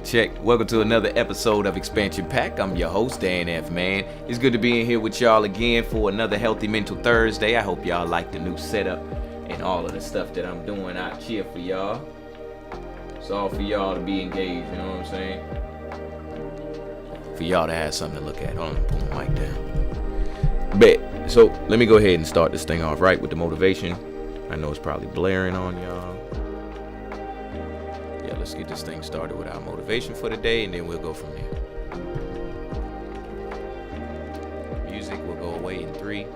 Check. Welcome to another episode of Expansion Pack. I'm your host, Dan F. Man. It's good to be in here with y'all again for another Healthy Mental Thursday. I hope y'all like the new setup and all of the stuff that I'm doing out here for y'all. It's all for y'all to be engaged, you know what I'm saying? For y'all to have something to look at. Hold on, pull my mic down. Bet. So let me go ahead and start this thing off right with the motivation. I know it's probably blaring on y'all. Let's get this thing started with our motivation for the day, and then we'll go from there. Music will go away in 3, 2.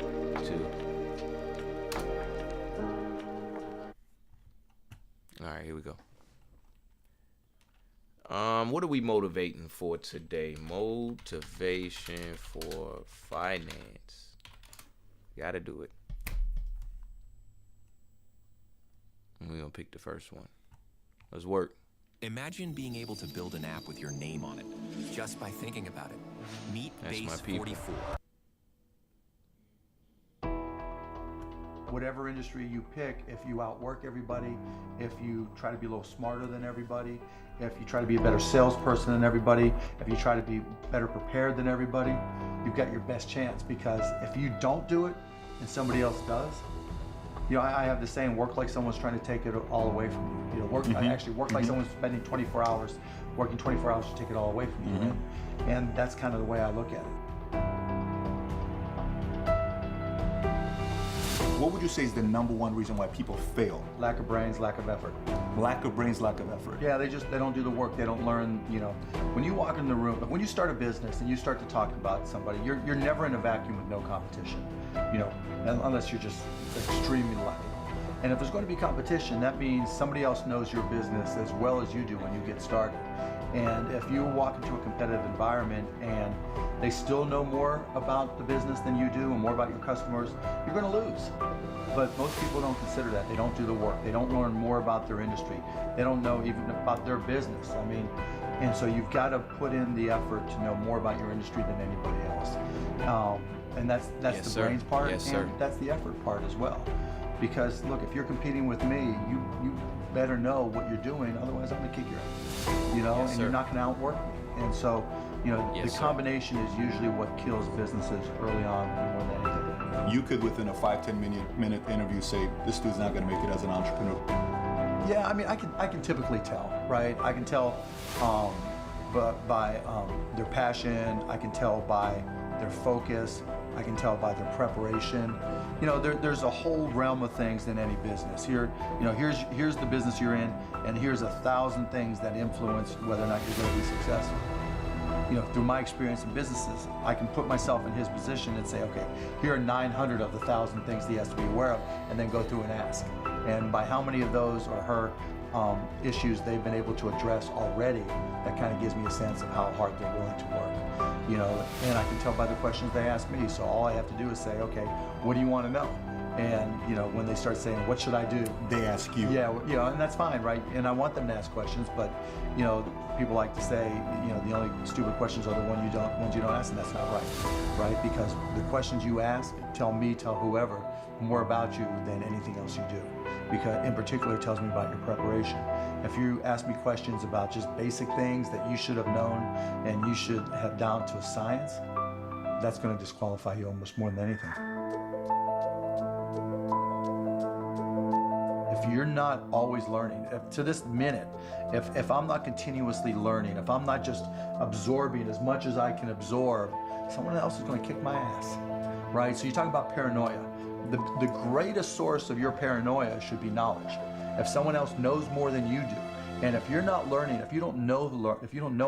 All right, here we go. What are we motivating for today? Motivation for finance. Gotta do it. We're gonna pick the first one. Let's work. Imagine being able to build an app with your name on it, just by thinking about it. Meet Base 44. Whatever industry you pick, if you outwork everybody, if you try to be a little smarter than everybody, if you try to be a better salesperson than everybody, if you try to be better prepared than everybody, you've got your best chance. Because if you don't do it and somebody else does, you know, I have the saying, work like someone's trying to take it all away from you. You know, work like someone's spending 24 hours, working 24 hours to take it all away from you. And that's kind of the way I look at it. What would you say is the number one reason why people fail? Lack of brains, lack of effort. Lack of brains, lack of effort. Yeah, they don't do the work. They don't learn, you know. When you walk in the room, when you start a business and you start to talk about somebody, you're never in a vacuum with no competition, you know, unless you're just extremely lucky. And if there's going to be competition, that means somebody else knows your business as well as you do when you get started. And if you walk into a competitive environment and they still know more about the business than you do and more about your customers, you're going to lose. But most people don't consider that. They don't do the work. They don't learn more about their industry. They don't know even about their business. I mean, and so you've got to put in the effort to know more about your industry than anybody else. And that's Yes, the sir. brains part, Yes, and sir. that's the effort part as well. Because look, if you're competing with me, you better know what you're doing, otherwise I'm gonna kick your ass. You know, Yes, and sir. you're not gonna outwork me. And so, you know, Yes, the sir. combination is usually what kills businesses early on more than anything. You could, within a 5-10 minute interview, say, this dude's not going to make it as an entrepreneur. Yeah, I mean, I can typically tell, right? I can tell by their passion. I can tell by their focus. I can tell by their preparation. You know, there's a whole realm of things in any business. Here, you know, here's the business you're in, and here's 1,000 things that influence whether or not you're going to be successful. through my experience in businesses, I can put myself in his position and say, okay, here are 900 of the 1,000 things he has to be aware of, and then go through and ask. And by how many of those or her issues they've been able to address already, that kind of gives me a sense of how hard they're willing to work. And I can tell by the questions they ask me. So all I have to do is say, okay, what do you want to know? And when they start saying, what should I do? They ask you. Yeah, and that's fine, right? And I want them to ask questions, but people like to say, the only stupid questions are the ones you don't ask, and that's not right? Because the questions you ask tell whoever more about you than anything else you do. Because in particular, it tells me about your preparation. If you ask me questions about just basic things that you should have known and you should have down to a science, that's going to disqualify you almost more than anything. If you're not always learning, to this minute, if I'm not continuously learning, if I'm not just absorbing as much as I can absorb, someone else is going to kick my ass, right? So you talk about paranoia. The greatest source of your paranoia should be knowledge. If someone else knows more than you do, and if you're not learning, if you don't know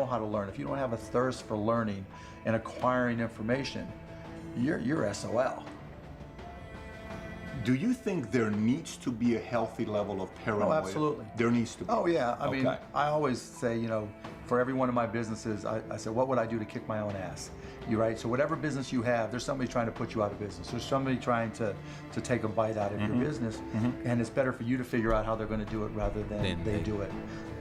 how to learn, if you don't have a thirst for learning and acquiring information, you're SOL. Do you think there needs to be a healthy level of paranoia? Oh, absolutely. There needs to be. Oh, yeah. I mean, Okay. I always say, for every one of my businesses, I said, what would I do to kick my own ass? Right? So whatever business you have, there's somebody trying to put you out of business. There's somebody trying to take a bite out of your business, and it's better for you to figure out how they're going to do it rather than they do it.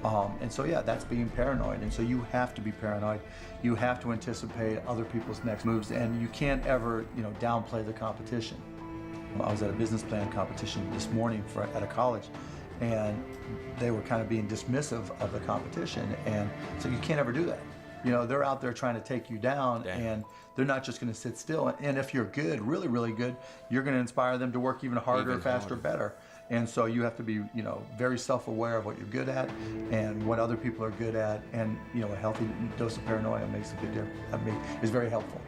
And so, yeah, that's being paranoid. And so you have to be paranoid. You have to anticipate other people's next moves, and you can't ever, downplay the competition. I was at a business plan competition this morning at a college, and they were kind of being dismissive of the competition, and so you can't ever do that. They're out there trying to take you down, and they're not just going to sit still. And if you're good, really, really good, you're going to inspire them to work even harder, faster, better. And so you have to be, very self-aware of what you're good at and what other people are good at, and a healthy dose of paranoia makes a big difference. Is very helpful.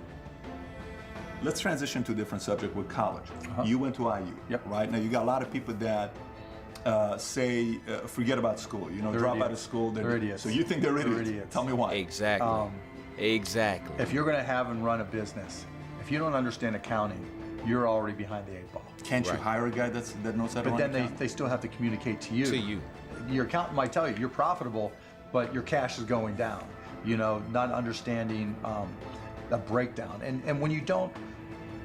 Let's transition to a different subject with college. You went to IU, right? Now you got a lot of people that say, forget about school. Drop out of school. They're idiots. So you think they're idiots? Tell me why. Exactly. Exactly. If you're going to have and run a business, if you don't understand accounting, you're already behind the 8 ball. Can't you hire a guy that knows how to run But then accounting? they still have to communicate to you. Your accountant might tell you you're profitable, but your cash is going down. Not understanding a breakdown. And when you don't,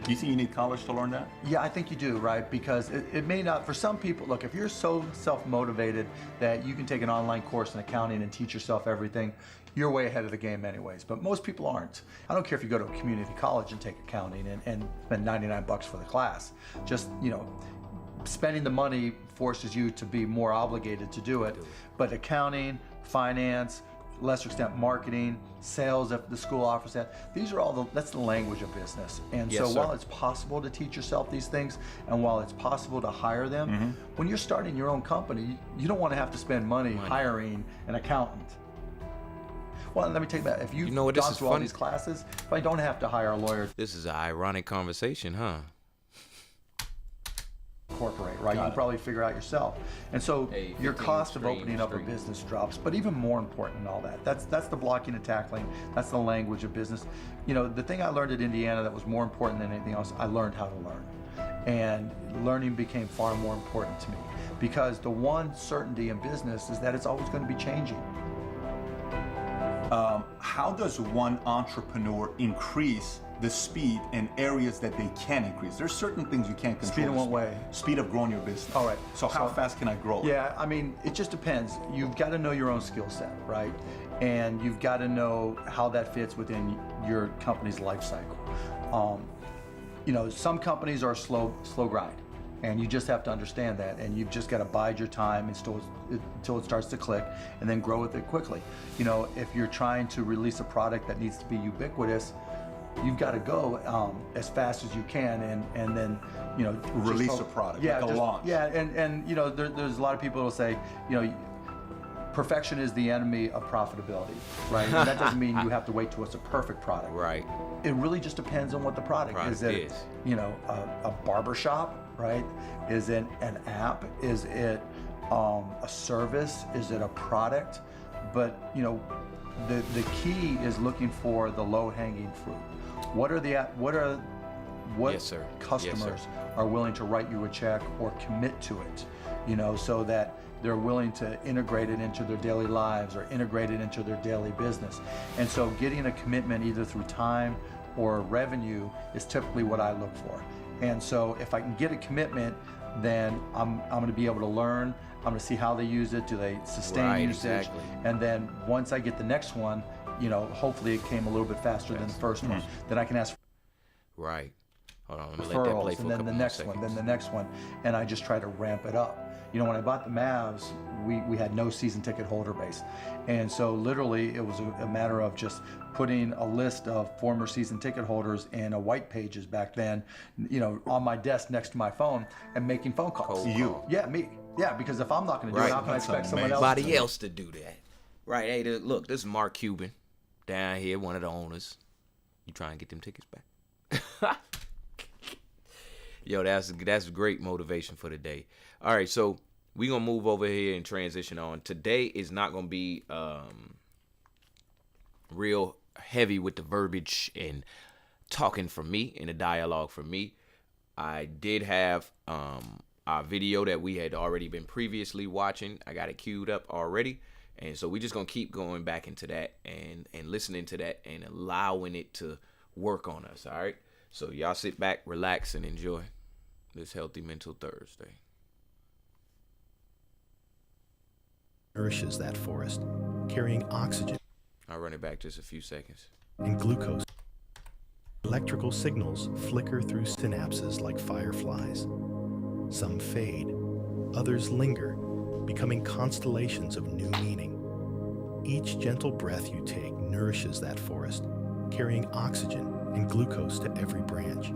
Do you think you need college to learn that? yeah, I think you do, right? Because it may not, for some people, look, if you're so self-motivated that you can take an online course in accounting and teach yourself everything, you're way ahead of the game anyways. But most people aren't. I don't care if you go to a community college and take accounting and spend $99 for the class. Just, spending the money forces you to be more obligated to do it. But accounting, finance, lesser extent marketing, sales if the school offers that. These are all that's the language of business. And Yes, so sir. while it's possible to teach yourself these things, and while it's possible to hire them, when you're starting your own company, you don't want to have to spend money hiring an accountant. Well, let me take that. If you've know what, this gone is through all funny. these classes, if I don't have to hire a lawyer, This is an ironic conversation, huh? incorporate, right? You Got can it. probably figure out yourself. And so Hey, your 15 cost of stream, opening up a stream. business drops, but even more important than all that, that's the blocking and tackling, that's the language of business. The thing I learned at Indiana that was more important than anything else, I learned how to learn. And learning became far more important to me, because the one certainty in business is that it's always going to be changing. How does one entrepreneur increase the speed in areas that they can increase? There's certain things you can't control. Speed in what way? Speed of growing your business. All right. So how So- fast can I grow it? Yeah, I mean, it just depends. You've got to know your own skill set, right? And you've got to know how that fits within your company's life cycle. Some companies are slow grind, and you just have to understand that, and you've just got to bide your time until it starts to click, and then grow with it quickly. If you're trying to release a product that needs to be ubiquitous, you've got to go as fast as you can, and then just Release a product, like a launch. Yeah, and there's a lot of people who'll say, perfection is the enemy of profitability, right? And that doesn't mean you have to wait till it's a perfect product. Right. It really just depends on what the product is. Product It, is. a barber shop, right? Is it an app? Is it a service? Is it a product? But the key is looking for the low-hanging fruit. What Yes, sir. customers are willing to write you a check or commit to it, you know, so that they're willing to integrate it into their daily lives or integrate it into their daily business. And so getting a commitment either through time or revenue is typically what I look for. And so if I can get a commitment, then I'm going to be able to learn. I'm going to see how they use it. Do they sustain usage? Exactly. And then once I get the next one, you know, hopefully it came a little bit faster than the first one. Then I can ask for Right. Hold on, let me let that play referrals, for and a then the couple next more one, seconds. then the next one, and I just try to ramp it up. You know, when I bought the Mavs, we had no season ticket holder base. And so literally it was a matter of just putting a list of former season ticket holders in a white pages back then, you know, on my desk next to my phone and making phone calls. You? Yeah, me. Yeah, because if I'm not going to do it, how can I expect someone else Somebody else to do that. Right, hey, look, this is Mark Cuban down here, one of the owners. You try and get them tickets back. Yo, that's great motivation for the day. All right, so we're going to move over here and transition on. Today is not going to be real heavy with the verbiage and talking for me and the dialogue for me. I did have our video that we had already been previously watching. I got it queued up already. And so we're just going to keep going back into that and listening to that and allowing it to work on us, all right? So y'all sit back, relax, and enjoy this Healthy Mental Thursday. Nourishes that forest, carrying oxygen I'll run it back just a few seconds. and glucose. Electrical signals flicker through synapses like fireflies. Some fade, others linger, becoming constellations of new meaning. Each gentle breath you take nourishes that forest, carrying oxygen and glucose to every branch.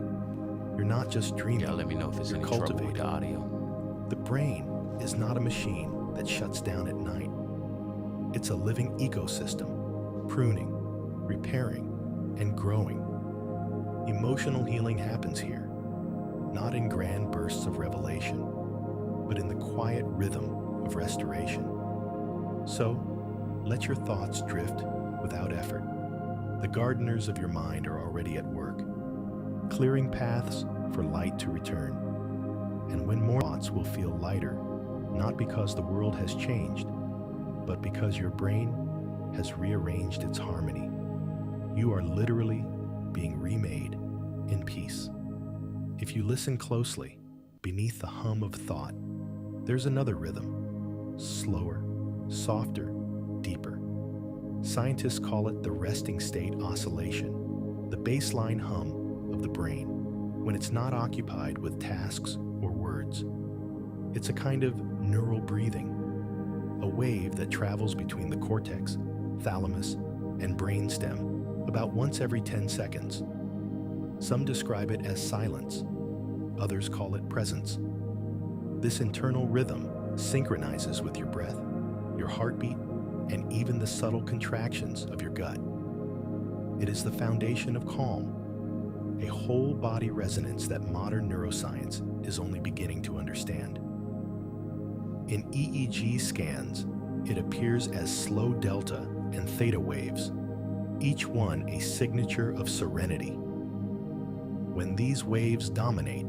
You're not just dreaming, Y'all let me know if it's you're any trouble with cultivating. the audio. The brain is not a machine that shuts down at night. It's a living ecosystem, pruning, repairing, and growing. Emotional healing happens here, not in grand bursts of revelation, but in the quiet rhythm of restoration. So, let your thoughts drift without effort. The gardeners of your mind are already at work, clearing paths for light to return. And when more thoughts will feel lighter, not because the world has changed, but because your brain has rearranged its harmony. You are literally being remade in peace. If you listen closely, beneath the hum of thought, there's another rhythm, slower, softer, deeper. Scientists call it the resting state oscillation, the baseline hum of the brain, when it's not occupied with tasks or words. It's a kind of neural breathing, a wave that travels between the cortex, thalamus, and brainstem about once every 10 seconds. Some describe it as silence, others call it presence. This internal rhythm synchronizes with your breath, your heartbeat, and even the subtle contractions of your gut. It is the foundation of calm, a whole body resonance that modern neuroscience is only beginning to understand. In EEG scans, it appears as slow delta and theta waves, each one a signature of serenity. When these waves dominate,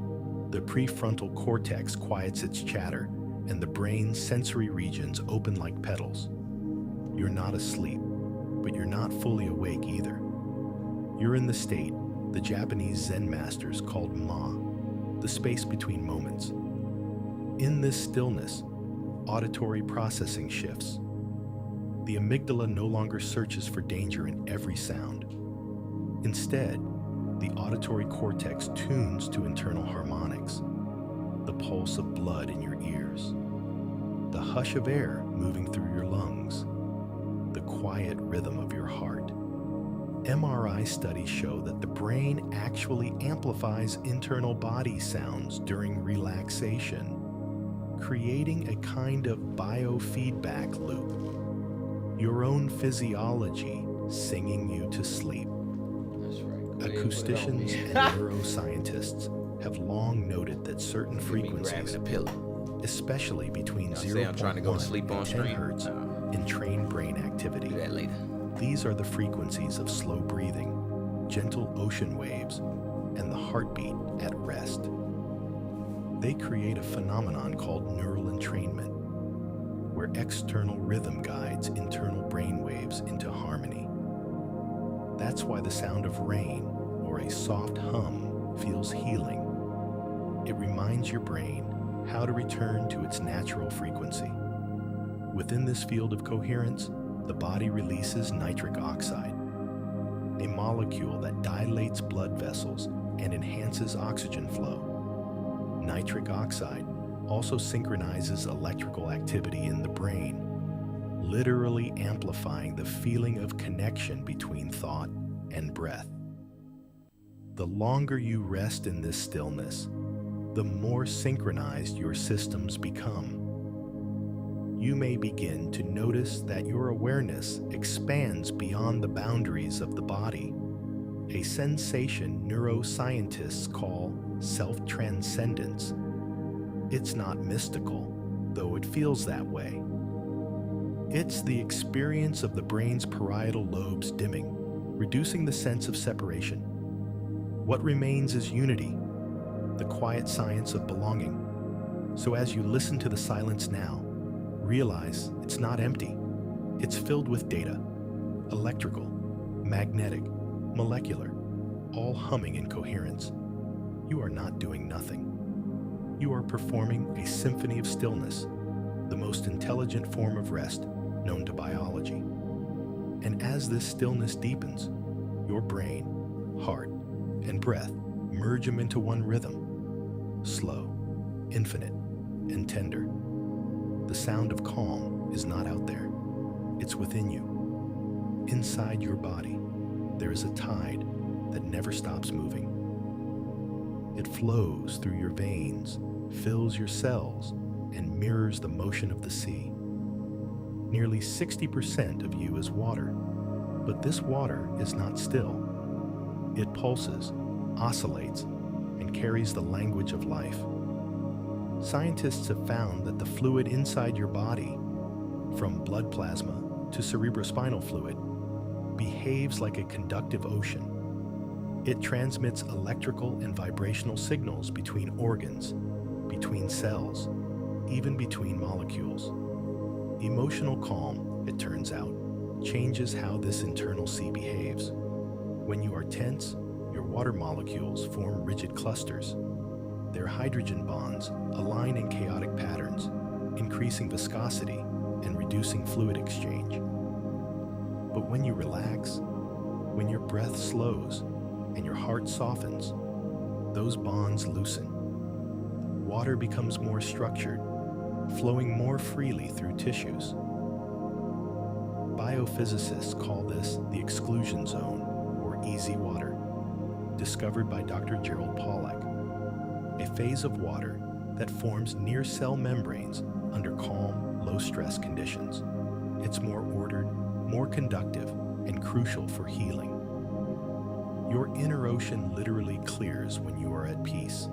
the prefrontal cortex quiets its chatter and the brain's sensory regions open like petals. You're not asleep, but you're not fully awake either. You're in the state the Japanese Zen masters called Ma, the space between moments. In this stillness, auditory processing shifts. The amygdala no longer searches for danger in every sound. Instead, the auditory cortex tunes to internal harmonics, the pulse of blood in your ears, the hush of air moving through your lungs, the quiet rhythm of your heart. MRI studies show that the brain actually amplifies internal body sounds during relaxation, creating a kind of biofeedback loop. Your own physiology singing you to sleep. That's right. Acousticians and neuroscientists have long noted that certain frequencies, a pillow. especially between Y'all say I'm trying to go to 0.1 sleep on and 10 stream? hertz, No. entrain brain activity. Do that later. These are the frequencies of slow breathing, gentle ocean waves, and the heartbeat at rest. They create a phenomenon called neural entrainment, where external rhythm guides internal brain waves into harmony. That's why the sound of rain or a soft hum feels healing. It reminds your brain how to return to its natural frequency. Within this field of coherence, the body releases nitric oxide, a molecule that dilates blood vessels and enhances oxygen flow. Nitric oxide also synchronizes electrical activity in the brain, literally amplifying the feeling of connection between thought and breath. The longer you rest in this stillness, the more synchronized your systems become. You may begin to notice that your awareness expands beyond the boundaries of the body, a sensation neuroscientists call self-transcendence. It's not mystical, though it feels that way. It's the experience of the brain's parietal lobes dimming, reducing the sense of separation. What remains is unity, the quiet science of belonging. So as you listen to the silence now, realize it's not empty. It's filled with data, electrical, magnetic, molecular, all humming in coherence. You are not doing nothing. You are performing a symphony of stillness, the most intelligent form of rest known to biology. And as this stillness deepens, your brain, heart, and breath merge them into one rhythm, slow, infinite, and tender. The sound of calm is not out there. It's within you. Inside your body, there is a tide that never stops moving. It flows through your veins, fills your cells, and mirrors the motion of the sea. Nearly 60% of you is water, but this water is not still. It pulses, oscillates, and carries the language of life. Scientists have found that the fluid inside your body, from blood plasma to cerebrospinal fluid, behaves like a conductive ocean. It transmits electrical and vibrational signals between organs, between cells, even between molecules. Emotional calm, it turns out, changes how this internal sea behaves. When you are tense, your water molecules form rigid clusters. Their hydrogen bonds align in chaotic patterns, increasing viscosity and reducing fluid exchange. But when you relax, when your breath slows and your heart softens, those bonds loosen. Water becomes more structured, flowing more freely through tissues. Biophysicists call this the exclusion zone, or easy water, discovered by Dr. Gerald Pollack, a phase of water that forms near cell membranes under calm, low-stress conditions. It's more ordered, more conductive, and crucial for healing. Your inner ocean literally clears when you are at peace.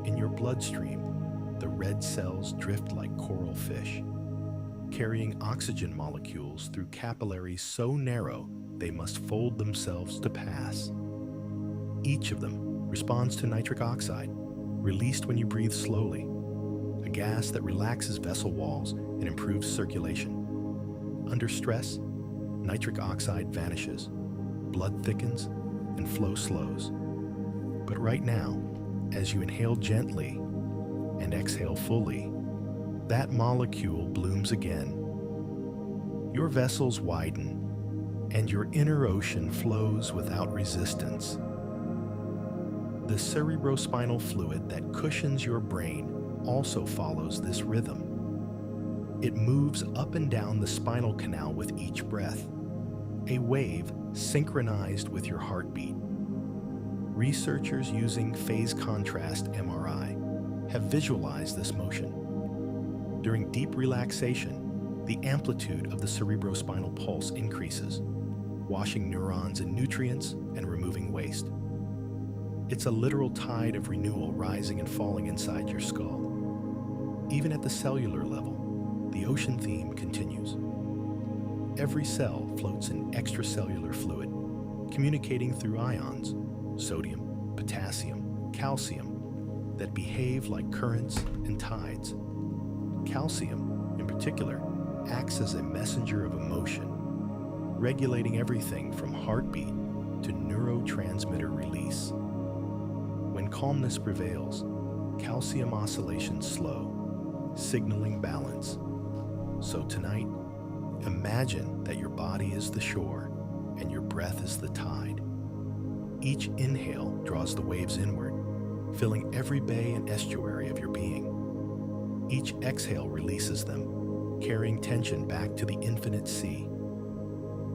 In your bloodstream, the red cells drift like coral fish, carrying oxygen molecules through capillaries so narrow they must fold themselves to pass. Each of them responds to nitric oxide, released when you breathe slowly, a gas that relaxes vessel walls and improves circulation. Under stress, nitric oxide vanishes, blood thickens, and flow slows. But right now, as you inhale gently and exhale fully, that molecule blooms again. Your vessels widen, and your inner ocean flows without resistance. The cerebrospinal fluid that cushions your brain also follows this rhythm. It moves up and down the spinal canal with each breath, a wave synchronized with your heartbeat. Researchers using phase contrast MRI have visualized this motion. During deep relaxation, the amplitude of the cerebrospinal pulse increases, washing neurons in nutrients and removing waste. It's a literal tide of renewal rising and falling inside your skull. Even at the cellular level, the ocean theme continues. every cell floats in extracellular fluid, communicating through ions, sodium, potassium, calcium, that behave like currents and tides. Calcium, in particular, acts as a messenger of emotion, regulating everything from heartbeat to neurotransmitter release. When calmness prevails, calcium oscillations slow, signaling balance. So tonight, imagine that your body is the shore and your breath is the tide. Each inhale draws the waves inward, filling every bay and estuary of your being. Each exhale releases them, carrying tension back to the infinite sea.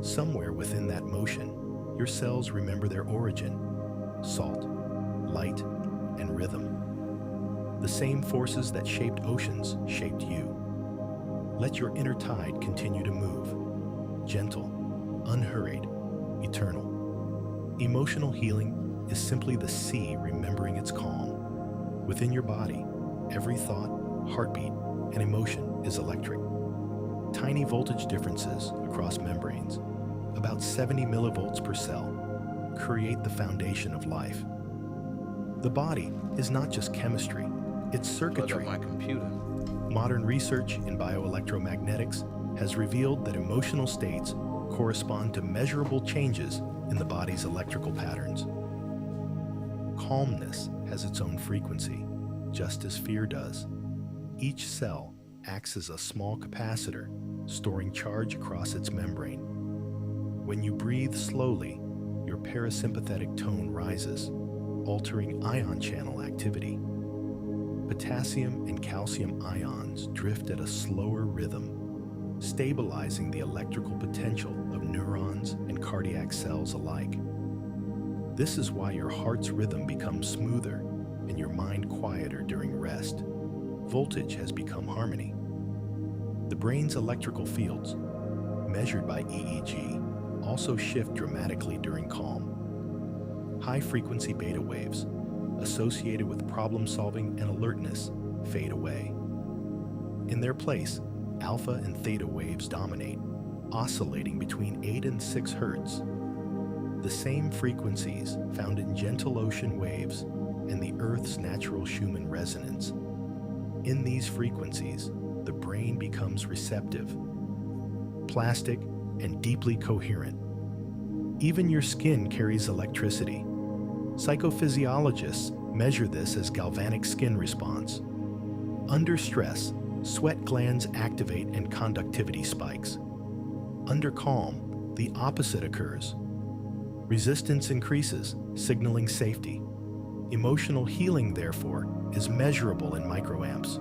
Somewhere within that motion, your cells remember their origin: salt, light, and rhythm. The same forces that shaped oceans shaped you. Let your inner tide continue to move, gentle, unhurried, eternal. Emotional healing is simply the sea remembering its calm. Within your body, every thought, heartbeat, and emotion is electric. Tiny voltage differences across membranes, about 70 millivolts per cell, create the foundation of life. The body is not just chemistry, it's circuitry. My computer. Modern research in bioelectromagnetics has revealed that emotional states correspond to measurable changes in the body's electrical patterns. Calmness has its own frequency, just as fear does. Each cell acts as a small capacitor, storing charge across its membrane. When you breathe slowly, your parasympathetic tone rises, altering ion channel activity. Potassium and calcium ions drift at a slower rhythm, stabilizing the electrical potential of neurons and cardiac cells alike. This is why your heart's rhythm becomes smoother and your mind quieter during rest. Voltage has become harmony. The brain's electrical fields, measured by EEG, also shift dramatically during calm. High-frequency beta waves, associated with problem-solving and alertness, fade away. In their place, alpha and theta waves dominate, oscillating between 8 and 6 Hertz. The same frequencies found in gentle ocean waves and the Earth's natural Schumann resonance. In these frequencies, the brain becomes receptive, plastic, and deeply coherent. Even your skin carries electricity. Psychophysiologists measure this as galvanic skin response. Under stress, sweat glands activate and conductivity spikes. Under calm, the opposite occurs. Resistance increases, signaling safety. Emotional healing, therefore, is measurable in microamps.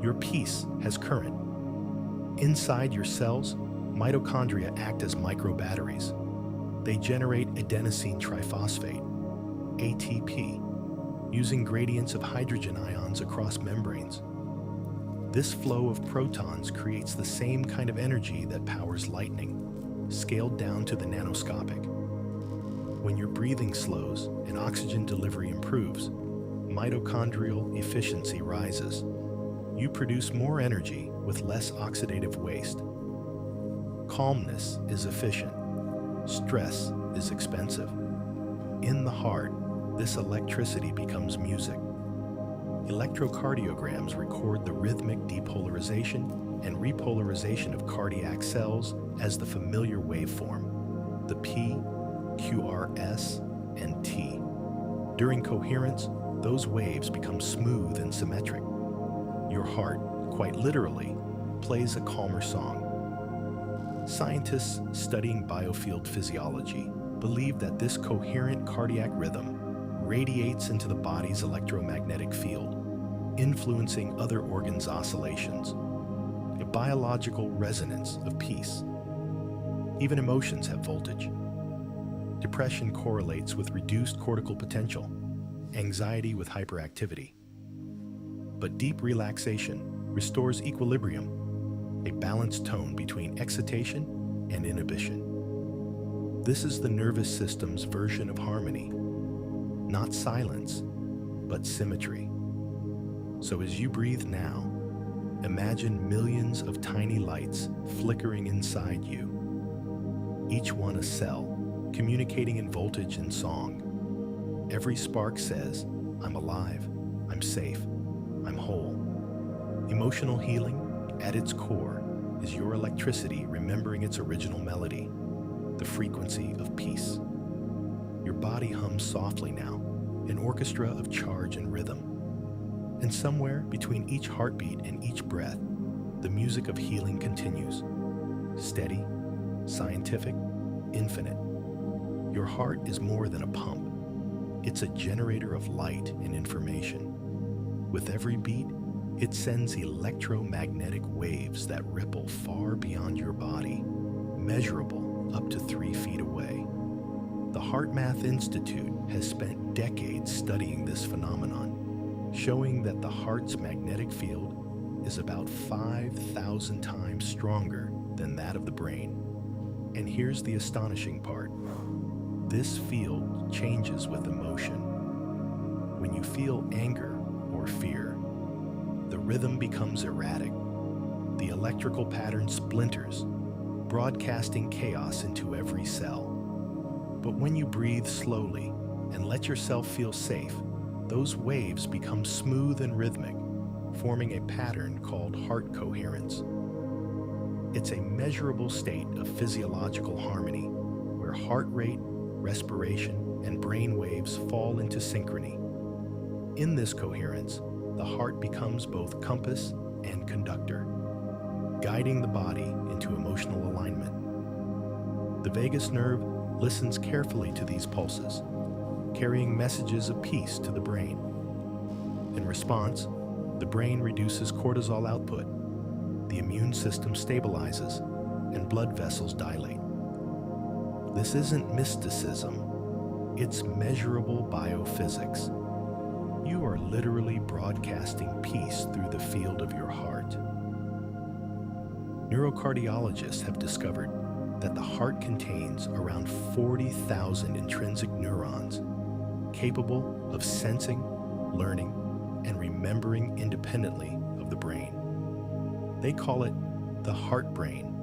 Your peace has current. Inside your cells, mitochondria act as microbatteries. They generate adenosine triphosphate, ATP, using gradients of hydrogen ions across membranes. This flow of protons creates the same kind of energy that powers lightning, scaled down to the nanoscopic. When your breathing slows and oxygen delivery improves, mitochondrial efficiency rises. You produce more energy with less oxidative waste. Calmness is efficient. Stress is expensive. In the heart, this electricity becomes music. Electrocardiograms record the rhythmic depolarization and repolarization of cardiac cells as the familiar waveform, the P, QRS, and T. During coherence, those waves become smooth and symmetric. Your heart, quite literally, plays a calmer song. Scientists studying biofield physiology believe that this coherent cardiac rhythm radiates into the body's electromagnetic field, influencing other organs' oscillations, a biological resonance of peace. Even emotions have voltage. Depression correlates with reduced cortical potential, anxiety with hyperactivity. But deep relaxation restores equilibrium, a balanced tone between excitation and inhibition. This is the nervous system's version of harmony, not silence, but symmetry. So as you breathe now, imagine millions of tiny lights flickering inside you, each one a cell, communicating in voltage and song. Every spark says, I'm alive, I'm safe, I'm whole. Emotional healing, at its core, is your electricity remembering its original melody, the frequency of peace. Your body hums softly now, an orchestra of charge and rhythm. And somewhere between each heartbeat and each breath, the music of healing continues. Steady, scientific, infinite. Your heart is more than a pump. It's a generator of light and information. With every beat, it sends electromagnetic waves that ripple far beyond your body, measurable up to 3 feet away. The HeartMath Institute has spent decades studying this phenomenon, showing that the heart's magnetic field is about 5,000 times stronger than that of the brain. And here's the astonishing part. This field changes with emotion. When you feel anger or fear, the rhythm becomes erratic. The electrical pattern splinters, broadcasting chaos into every cell. But when you breathe slowly and let yourself feel safe, those waves become smooth and rhythmic, forming a pattern called heart coherence. It's a measurable state of physiological harmony, where heart rate, respiration, and brain waves fall into synchrony. In this coherence, the heart becomes both compass and conductor, guiding the body into emotional alignment. The vagus nerve listens carefully to these pulses, carrying messages of peace to the brain. In response, the brain reduces cortisol output, the immune system stabilizes, and blood vessels dilate. This isn't mysticism, it's measurable biophysics. You are literally broadcasting peace through the field of your heart. Neurocardiologists have discovered that the heart contains around 40,000 intrinsic neurons capable of sensing, learning, and remembering independently of the brain. They call it the heart brain.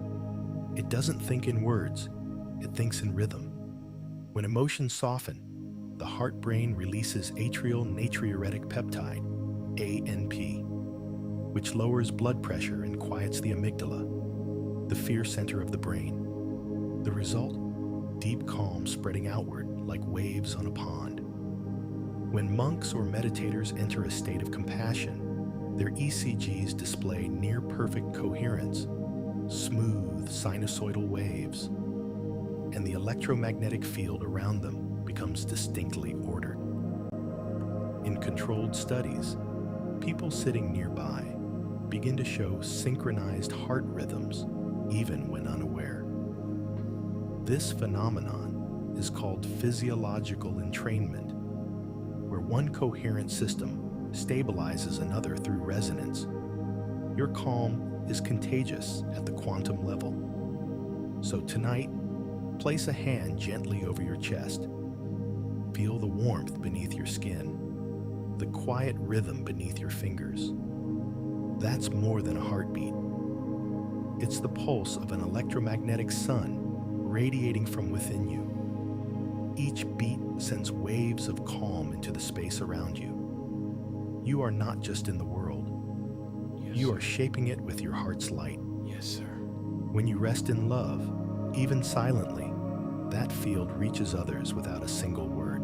It doesn't think in words, it thinks in rhythm. When emotions soften, the heart brain releases atrial natriuretic peptide, ANP, which lowers blood pressure and quiets the amygdala, the fear center of the brain. The result? Deep calm spreading outward like waves on a pond. When monks or meditators enter a state of compassion, their ECGs display near-perfect coherence, smooth sinusoidal waves, and the electromagnetic field around them becomes distinctly ordered. In controlled studies, people sitting nearby begin to show synchronized heart rhythms, even when unaware. This phenomenon is called physiological entrainment, where one coherent system stabilizes another through resonance. Your calm is contagious at the quantum level. So tonight, place a hand gently over your chest. Feel the warmth beneath your skin, the quiet rhythm beneath your fingers. That's more than a heartbeat. It's the pulse of an electromagnetic sun radiating from within you. Each beat sends waves of calm into the space around you. You are not just in the world. You are shaping it with your heart's light. Yes, sir. When you rest in love, even silently, that field reaches others without a single word.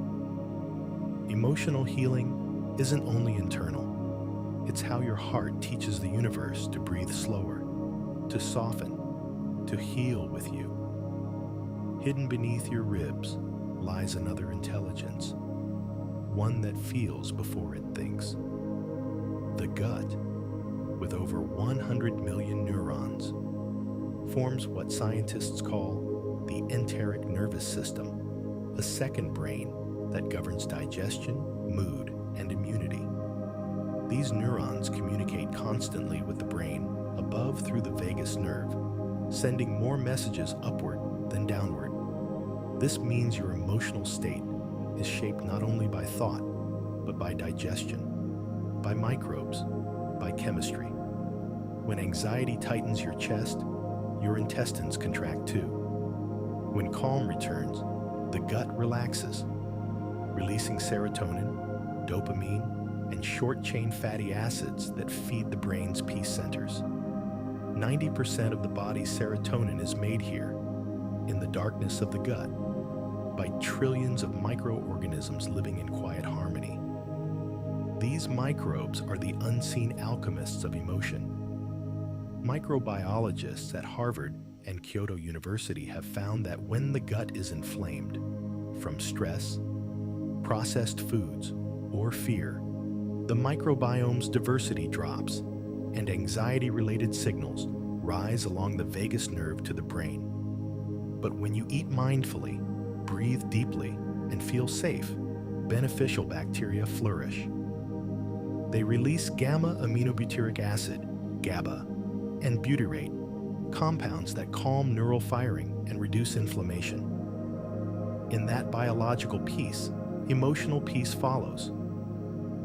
Emotional healing isn't only internal. It's how your heart teaches the universe to breathe slower, to soften, to heal with you. Hidden beneath your ribs lies another intelligence, one that feels before it thinks. The gut, with over 100 million neurons, forms what scientists call the enteric nervous system, a second brain that governs digestion, mood, and immunity. These neurons communicate constantly with the brain above through the vagus nerve, sending more messages upward than downward. This means your emotional state is shaped not only by thought, but by digestion, by microbes, by chemistry. When anxiety tightens your chest, your intestines contract too. When calm returns, the gut relaxes, releasing serotonin, dopamine, and short-chain fatty acids that feed the brain's peace centers. 90% of the body's serotonin is made here, in the darkness of the gut, by trillions of microorganisms living in quiet harmony. These microbes are the unseen alchemists of emotion. Microbiologists at Harvard and Kyoto University have found that when the gut is inflamed, from stress, processed foods, or fear, the microbiome's diversity drops, and anxiety-related signals rise along the vagus nerve to the brain. But when you eat mindfully, breathe deeply, and feel safe, beneficial bacteria flourish. They release gamma-aminobutyric acid, GABA, and butyrate, compounds that calm neural firing and reduce inflammation. In that biological peace, emotional peace follows.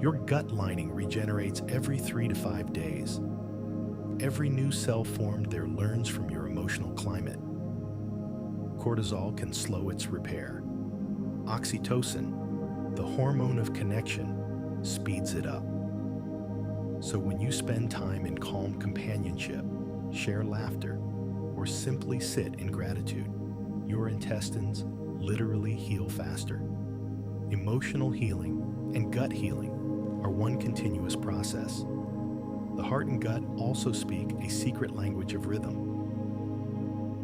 Your gut lining regenerates every 3 to 5 days. Every new cell formed there learns from your emotional climate. Cortisol can slow its repair. Oxytocin, the hormone of connection, speeds it up. So when you spend time in calm companionship, share laughter, or simply sit in gratitude, your intestines literally heal faster. Emotional healing and gut healing are one continuous process. The heart and gut also speak a secret language of rhythm.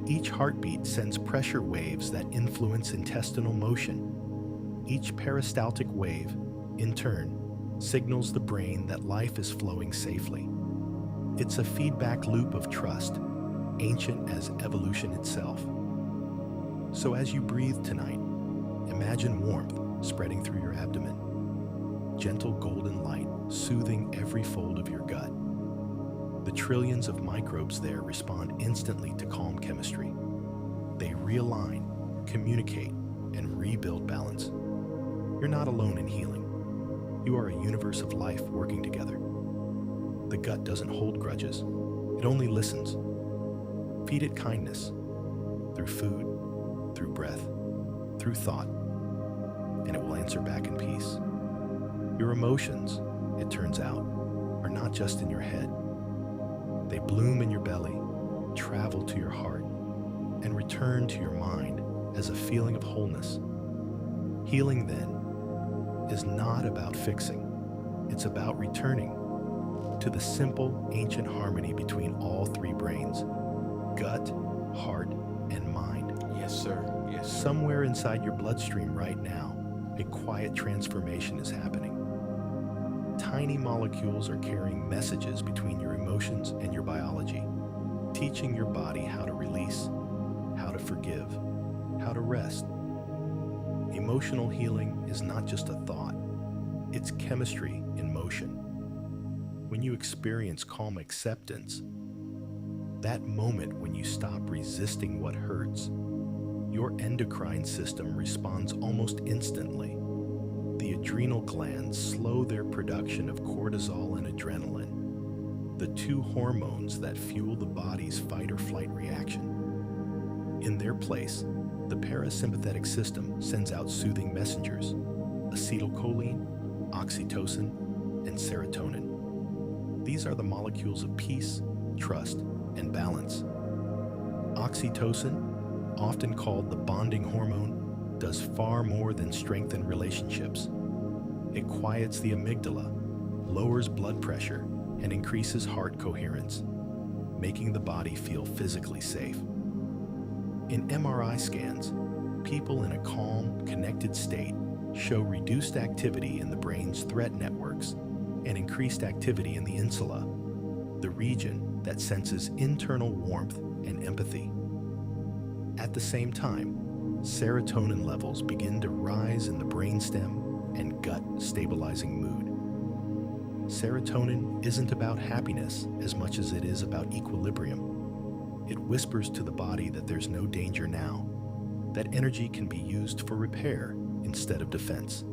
Each heartbeat sends pressure waves that influence intestinal motion. Each peristaltic wave, in turn, signals the brain that life is flowing safely. It's a feedback loop of trust, ancient as evolution itself. So as you breathe tonight, imagine warmth spreading through your abdomen, gentle golden light soothing every fold of your gut. The trillions of microbes there respond instantly to calm chemistry. They realign, communicate, and rebuild balance. You're not alone in healing. You are a universe of life working together. The gut doesn't hold grudges. It only listens. Feed it kindness through food, through breath, through thought, and it will answer back in peace. Your emotions, it turns out, are not just in your head. They bloom in your belly, travel to your heart, and return to your mind as a feeling of wholeness. Healing, then, is not about fixing. It's about returning to the simple, ancient harmony between all three brains: gut, heart, and mind. Yes, sir. Yes, sir. Somewhere inside your bloodstream right now, a quiet transformation is happening. Tiny molecules are carrying messages between your emotions and your biology, teaching your body how to release, how to forgive, how to rest. Emotional healing is not just a thought, it's chemistry in motion. When you experience calm acceptance, that moment when you stop resisting what hurts, your endocrine system responds almost instantly. The adrenal glands slow their production of cortisol and adrenaline, the two hormones that fuel the body's fight or flight reaction. In their place, the parasympathetic system sends out soothing messengers: acetylcholine, oxytocin, and serotonin. These are the molecules of peace, trust, and balance. Oxytocin, often called the bonding hormone, does far more than strengthen relationships. It quiets the amygdala, lowers blood pressure, and increases heart coherence, making the body feel physically safe. In MRI scans, people in a calm, connected state show reduced activity in the brain's threat networks and increased activity in the insula, the region that senses internal warmth and empathy. At the same time, serotonin levels begin to rise in the brainstem and gut, stabilizing mood. Serotonin isn't about happiness as much as it is about equilibrium. It whispers to the body that there's no danger now, that energy can be used for repair instead of defense.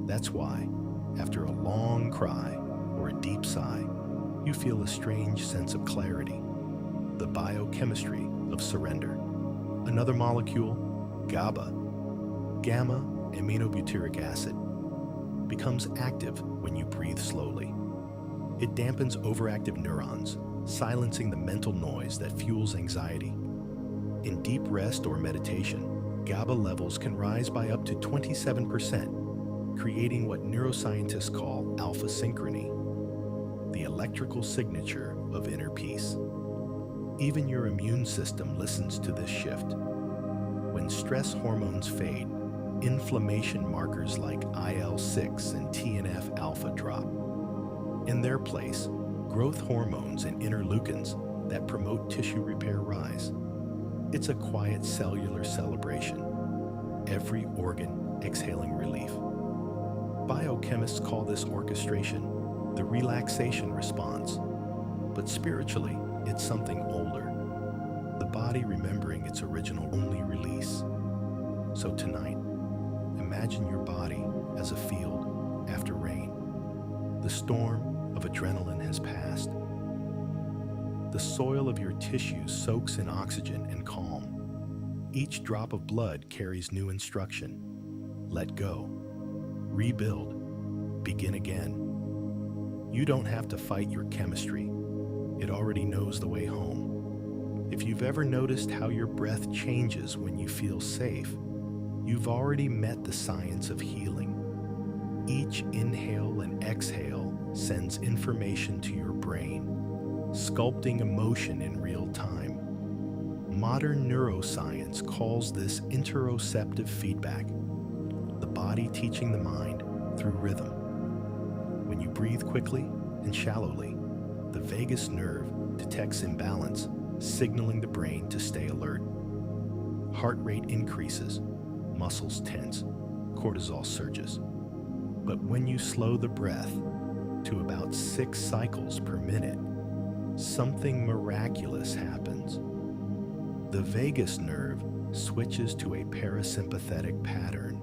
That's why, after a long cry or a deep sigh, you feel a strange sense of clarity, the biochemistry of surrender. Another molecule, GABA, gamma aminobutyric acid, becomes active when you breathe slowly. It dampens overactive neurons, silencing the mental noise that fuels anxiety. In deep rest or meditation, GABA levels can rise by up to 27%, creating what neuroscientists call alpha synchrony, the electrical signature of inner peace. Even your immune system listens to this shift. When stress hormones fade, inflammation markers like IL-6 and TNF-alpha drop. In their place, growth hormones and interleukins that promote tissue repair rise. It's a quiet cellular celebration, every organ exhaling relief. Biochemists call this orchestration the relaxation response, but spiritually, it's something older, the body remembering its original only release. So tonight, imagine your body as a field after rain. The storm of adrenaline has passed. The soil of your tissues soaks in oxygen and calm. Each drop of blood carries new instruction. Let go. Rebuild. Begin again. You don't have to fight your chemistry. It already knows the way home. If you've ever noticed how your breath changes when you feel safe, you've already met the science of healing. Each inhale and exhale sends information to your brain, sculpting emotion in real time. Modern neuroscience calls this interoceptive feedback, the body teaching the mind through rhythm. When you breathe quickly and shallowly, the vagus nerve detects imbalance, signaling the brain to stay alert. Heart rate increases, muscles tense, cortisol surges. But when you slow the breath to about 6 cycles per minute, something miraculous happens. The vagus nerve switches to a parasympathetic pattern.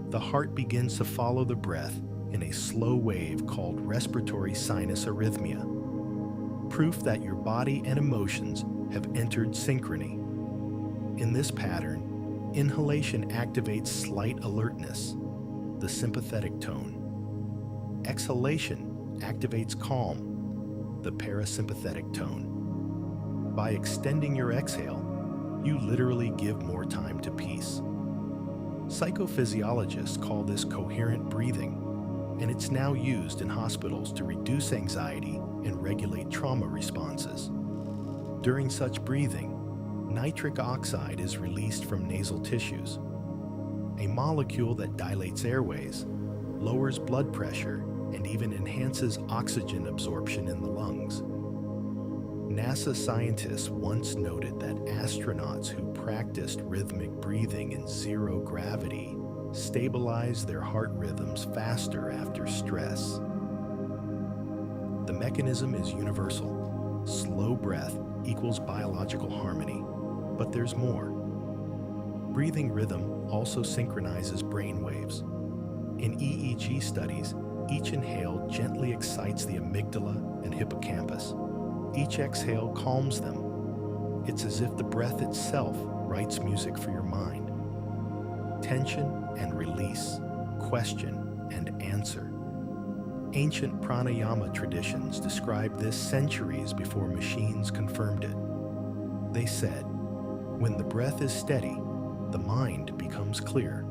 The heart begins to follow the breath in a slow wave called respiratory sinus arrhythmia, proof that your body and emotions have entered synchrony. In this pattern, inhalation activates slight alertness, the sympathetic tone. Exhalation activates calm, the parasympathetic tone. By extending your exhale, you literally give more time to peace. Psychophysiologists call this coherent breathing, and it's now used in hospitals to reduce anxiety and regulate trauma responses. During such breathing, nitric oxide is released from nasal tissues, a molecule that dilates airways, lowers blood pressure, and even enhances oxygen absorption in the lungs. NASA scientists once noted that astronauts who practiced rhythmic breathing in zero gravity stabilized their heart rhythms faster after stress. The mechanism is universal. Slow breath equals biological harmony, but there's more. Breathing rhythm also synchronizes brain waves. In EEG studies, each inhale gently excites the amygdala and hippocampus. Each exhale calms them. It's as if the breath itself writes music for your mind. Tension and release, question and answer. Ancient pranayama traditions described this centuries before machines confirmed it. They said, when the breath is steady, the mind becomes clear.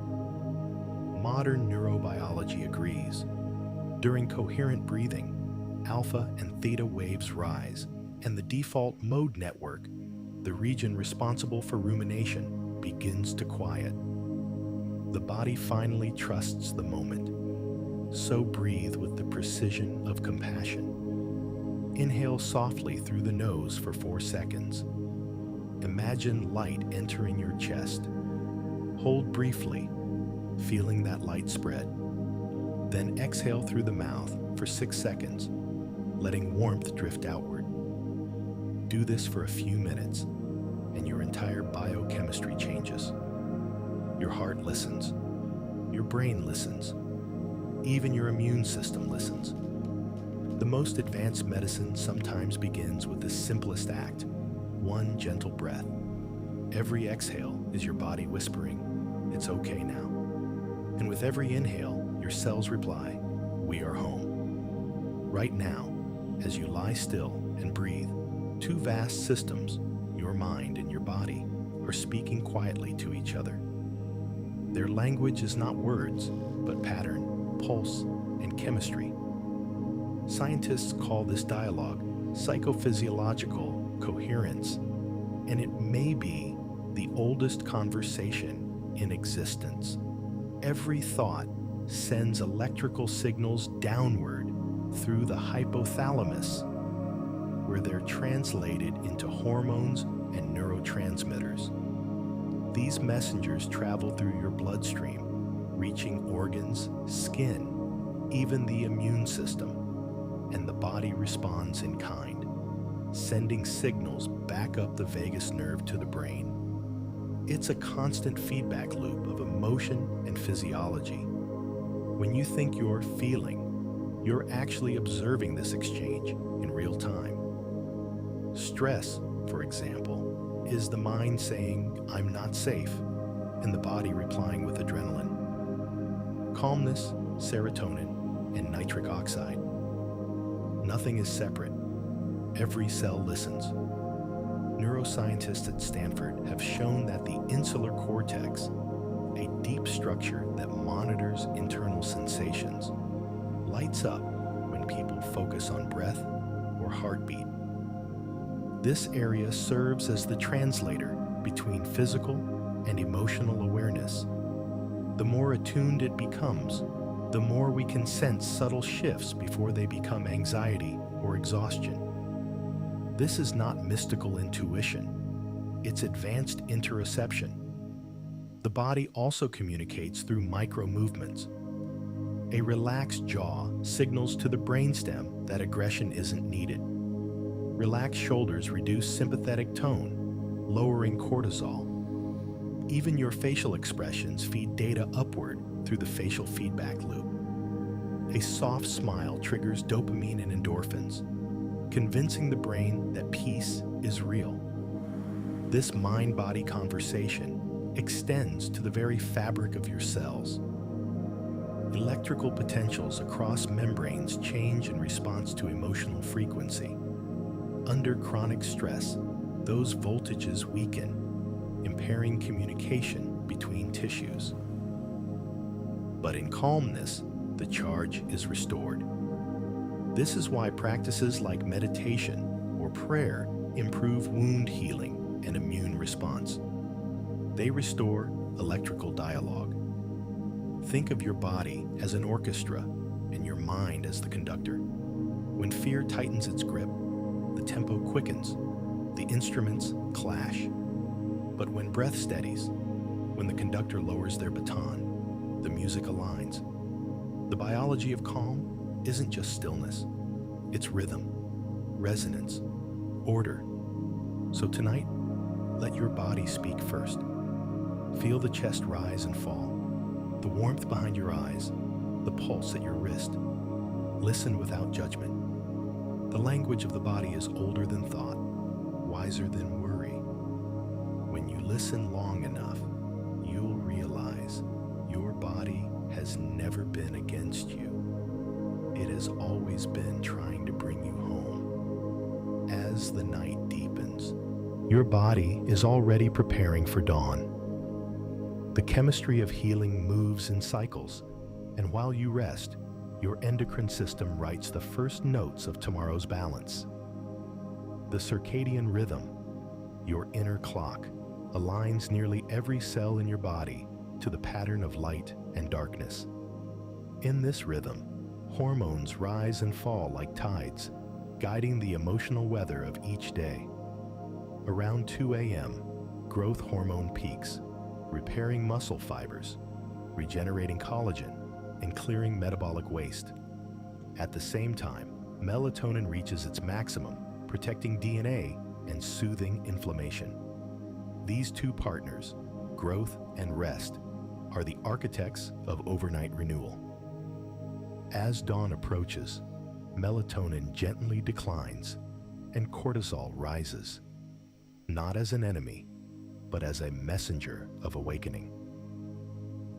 Modern neurobiology agrees. During coherent breathing, alpha and theta waves rise, and the default mode network, the region responsible for rumination, begins to quiet. The body finally trusts the moment. So breathe with the precision of compassion. Inhale softly through the nose for 4 seconds. Imagine light entering your chest. Hold briefly, feeling that light spread. Then exhale through the mouth for 6 seconds, letting warmth drift outward. Do this for a few minutes, and your entire biochemistry changes. Your heart listens. Your brain listens. Even your immune system listens. The most advanced medicine sometimes begins with the simplest act, one gentle breath. Every exhale is your body whispering, "It's okay now." And with every inhale, your cells reply, "We are home." Right now, as you lie still and breathe, two vast systems, your mind and your body, are speaking quietly to each other. Their language is not words, but pattern, pulse, and chemistry. Scientists call this dialogue psychophysiological coherence, and it may be the oldest conversation in existence. Every thought sends electrical signals downward through the hypothalamus, where they're translated into hormones and neurotransmitters. These messengers travel through your bloodstream, reaching organs, skin, even the immune system, and the body responds in kind, sending signals back up the vagus nerve to the brain. It's a constant feedback loop of emotion and physiology. When you think you're feeling, you're actually observing this exchange in real time. Stress, for example, is the mind saying, "I'm not safe," and the body replying with adrenaline. Calmness, serotonin, and nitric oxide. Nothing is separate. Every cell listens. Neuroscientists at Stanford have shown that the insular cortex, a deep structure that monitors internal sensations, lights up when people focus on breath or heartbeat. This area serves as the translator between physical and emotional awareness. The more attuned it becomes, the more we can sense subtle shifts before they become anxiety or exhaustion. This is not mystical intuition. It's advanced interoception. The body also communicates through micro movements. A relaxed jaw signals to the brainstem that aggression isn't needed. Relaxed shoulders reduce sympathetic tone, lowering cortisol. Even your facial expressions feed data upward through the facial feedback loop. A soft smile triggers dopamine and endorphins, convincing the brain that peace is real. This mind-body conversation extends to the very fabric of your cells. Electrical potentials across membranes change in response to emotional frequency. Under chronic stress, those voltages weaken, impairing communication between tissues. But in calmness, the charge is restored. This is why practices like meditation or prayer improve wound healing and immune response. They restore electrical dialogue. Think of your body as an orchestra and your mind as the conductor. When fear tightens its grip, the tempo quickens, the instruments clash. But when breath steadies, when the conductor lowers their baton, the music aligns. The biology of calm isn't just stillness, it's rhythm, resonance, order. So tonight, let your body speak first. Feel the chest rise and fall, the warmth behind your eyes, the pulse at your wrist. Listen without judgment. The language of the body is older than thought, wiser than worry. When you listen long enough, you'll realize your body has never been against you. It has always been trying to bring you home. As the night deepens, your body is already preparing for dawn. The chemistry of healing moves in cycles, and while you rest, your endocrine system writes the first notes of tomorrow's balance. The circadian rhythm, your inner clock, aligns nearly every cell in your body to the pattern of light and darkness. In this rhythm, hormones rise and fall like tides, guiding the emotional weather of each day. Around 2 a.m., growth hormone peaks, repairing muscle fibers, regenerating collagen, and clearing metabolic waste. At the same time, melatonin reaches its maximum, protecting DNA and soothing inflammation. These two partners, growth and rest, are the architects of overnight renewal. As dawn approaches, melatonin gently declines and cortisol rises, not as an enemy, but but as a messenger of awakening.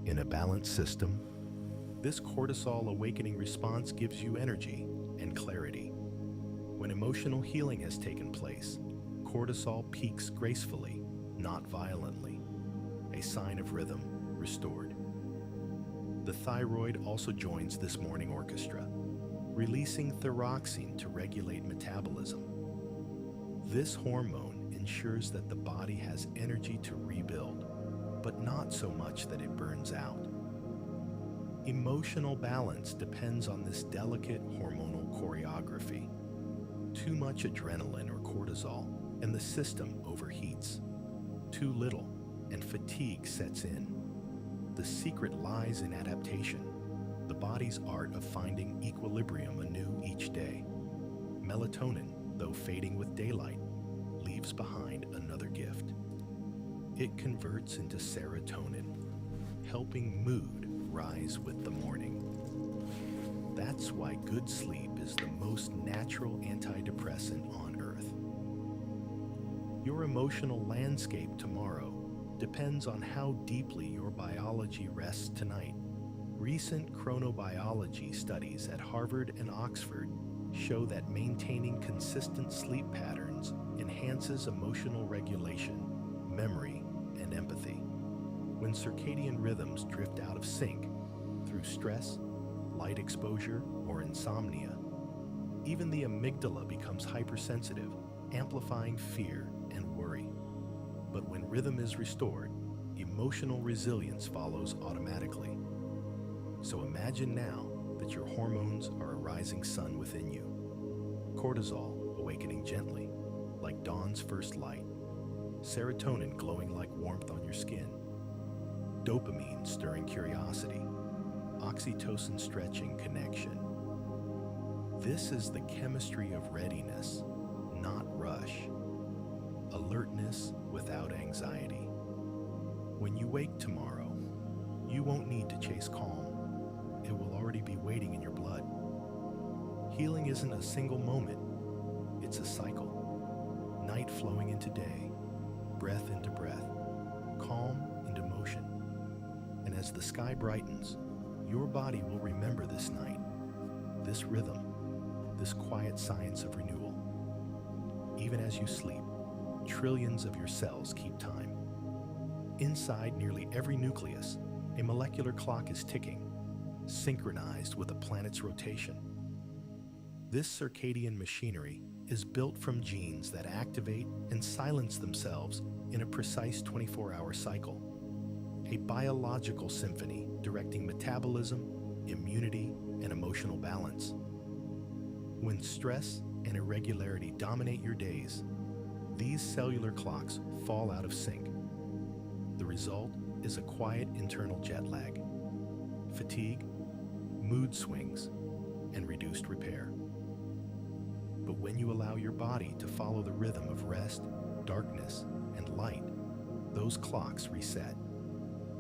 In a balanced system, this cortisol awakening response gives you energy and clarity. When emotional healing has taken place, cortisol peaks gracefully, not violently, a sign of rhythm restored. The thyroid also joins this morning orchestra, releasing thyroxine to regulate metabolism. This hormone ensures that the body has energy to rebuild, but not so much that it burns out. Emotional balance depends on this delicate hormonal choreography. Too much adrenaline or cortisol, and the system overheats. Too little, and fatigue sets in. The secret lies in adaptation, the body's art of finding equilibrium anew each day. Melatonin, though fading with daylight, leaves behind another gift. It converts into serotonin, helping mood rise with the morning. That's why good sleep is the most natural antidepressant on earth. Your emotional landscape tomorrow depends on how deeply your biology rests tonight. Recent chronobiology studies at Harvard and Oxford show that maintaining consistent sleep patterns enhances emotional regulation, memory, and empathy. When circadian rhythms drift out of sync through stress, light exposure, or insomnia, even the amygdala becomes hypersensitive, amplifying fear and worry. But when rhythm is restored, emotional resilience follows automatically. So imagine now that your hormones are a rising sun within you. Cortisol awakening gently, like dawn's first light. Serotonin glowing like warmth on your skin. Dopamine stirring curiosity. Oxytocin stretching connection. This is the chemistry of readiness, not rush. Alertness without anxiety. When you wake tomorrow, you won't need to chase calm. It will already be waiting in your blood. Healing isn't a single moment, it's a cycle. Night flowing into day, breath into breath, calm into motion. And as the sky brightens, your body will remember this night, this rhythm, this quiet science of renewal. Even as you sleep, trillions of your cells keep time. Inside nearly every nucleus, a molecular clock is ticking, synchronized with a planet's rotation. This circadian machinery is built from genes that activate and silence themselves in a precise 24-hour cycle. A biological symphony directing metabolism, immunity, and emotional balance. When stress and irregularity dominate your days, these cellular clocks fall out of sync. The result is a quiet internal jet lag, fatigue, mood swings, and reduced repair. But when you allow your body to follow the rhythm of rest, darkness, and light, those clocks reset.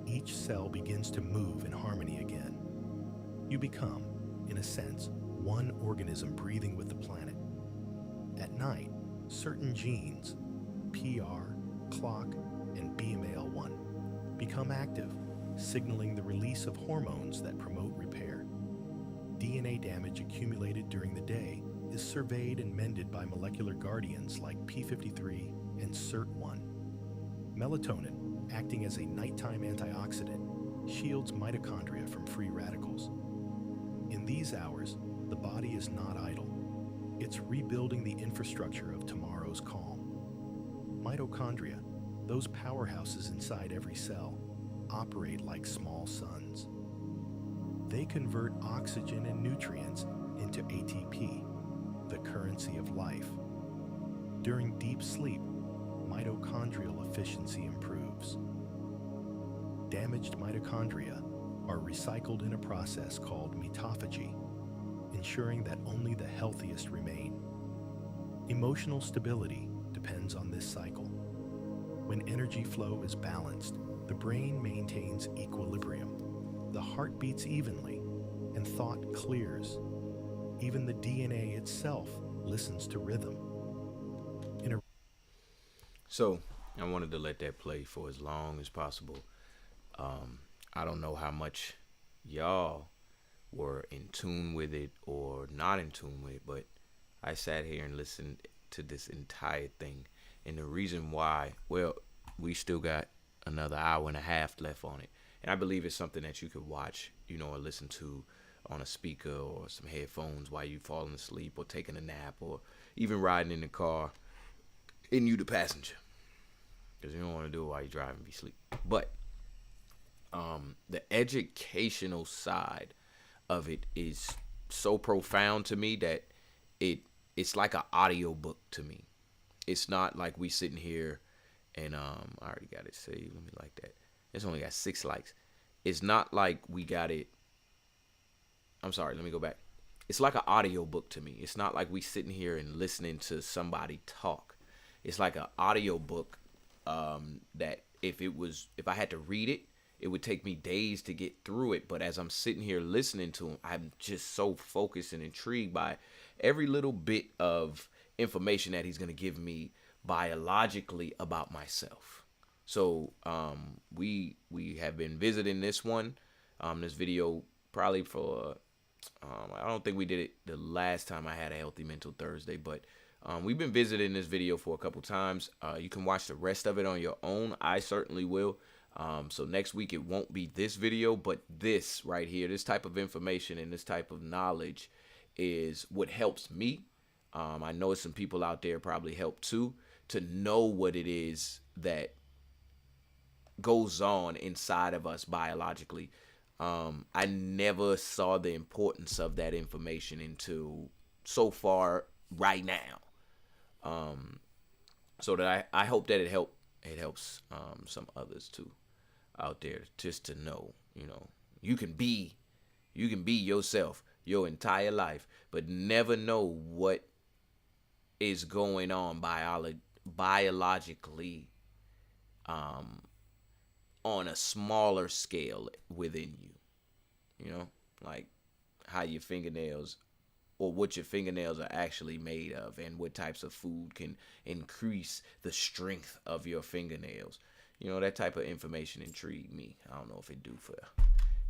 Each cell begins to move in harmony again. You become, in a sense, one organism breathing with the planet. At night, certain genes, PR, clock, and BMAL1, become active, signaling the release of hormones that promote repair. DNA damage accumulated during the day is surveyed and mended by molecular guardians like P53 and SIRT1. Melatonin, acting as a nighttime antioxidant, shields mitochondria from free radicals. In these hours, the body is not idle. It's rebuilding the infrastructure of tomorrow's calm. Mitochondria, those powerhouses inside every cell, operate like small suns. They convert oxygen and nutrients into ATP, the currency of life. During deep sleep, mitochondrial efficiency improves. Damaged mitochondria are recycled in a process called mitophagy, ensuring that only the healthiest remain. Emotional stability depends on this cycle. When energy flow is balanced, the brain maintains equilibrium. The heart beats evenly, and thought clears. Even the DNA itself listens to rhythm. So, I wanted to let that play for as long as possible. I don't know how much y'all were in tune with it or not in tune with it, but I sat here and listened to this entire thing. And the reason why, well, we still got another hour and a half left on it. And I believe it's something that you could watch, or listen to on a speaker or some headphones while you falling asleep or taking a nap or even riding in the car and you the passenger. Because you don't want to do it while you're driving, be asleep. But the educational side of it is so profound to me that it's like an audio book to me. It's not like we sitting here and I already got it saved. Let me like that. It's only got 6 likes. It's not like we got it. I'm sorry, let me go back. It's like an audio book to me. It's not like we sitting here and listening to somebody talk. It's like an audio book that if I had to read it, it would take me days to get through it. But as I'm sitting here listening to him, I'm just so focused and intrigued by every little bit of information that he's going to give me biologically about myself. So we have been visiting this video probably for I don't think we did it the last time I had a Healthy Mental Thursday, but we've been visiting this video for a couple times. You can watch the rest of it on your own. I certainly will. So next week it won't be this video, but this right here, this type of information and this type of knowledge is what helps me. I know some people out there probably help too, to know what it is that goes on inside of us biologically. I never saw the importance of that information until so far right now. So that I hope that it helps some others too out there, just to know, you can be yourself your entire life, but never know what is going on biologically on a smaller scale within you, like how your fingernails or what your fingernails are actually made of and what types of food can increase the strength of your fingernails. That type of information intrigued me. I don't know if it do for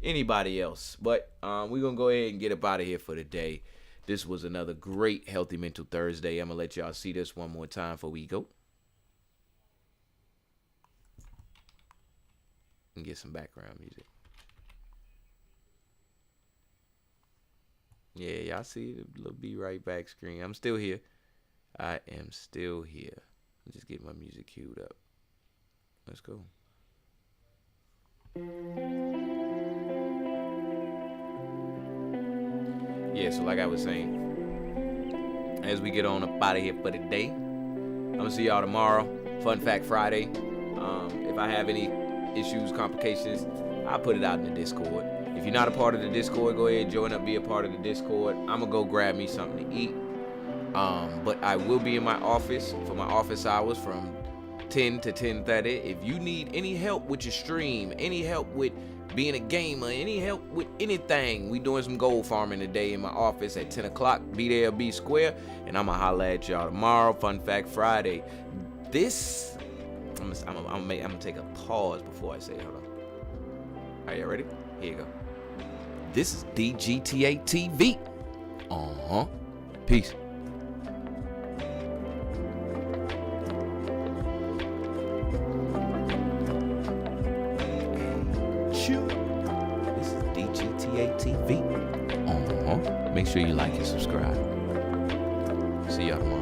anybody else, but we're going to go ahead and get up out of here for today. This was another great Healthy Mental Thursday. I'm going to let y'all see this one more time before we go. And get some background music. Yeah, y'all see the little Be Right Back screen. I'm still here. I am still here. I'll just get my music queued up. Let's go. Yeah, so like I was saying, as we get on up out of here for the day, I'm going to see y'all tomorrow. Fun Fact Friday. If I have any issues, complications, I'll put it out in the Discord. If you're not a part of the Discord, go ahead, join up, be a part of the Discord. I'm going to go grab me something to eat. But I will be in my office for my office hours from 10 to 10:30. If you need any help with your stream, any help with being a gamer, any help with anything, we doing some gold farming today in my office at 10 o'clock. Be there, be square. And I'm going to holler at y'all tomorrow. Fun Fact Friday. This, I'm going to take a pause before I say it. Hold on. Are y'all ready? Here you go. This is DGTA TV. Peace. This is DGTA TV. Make sure you like and subscribe. See y'all tomorrow.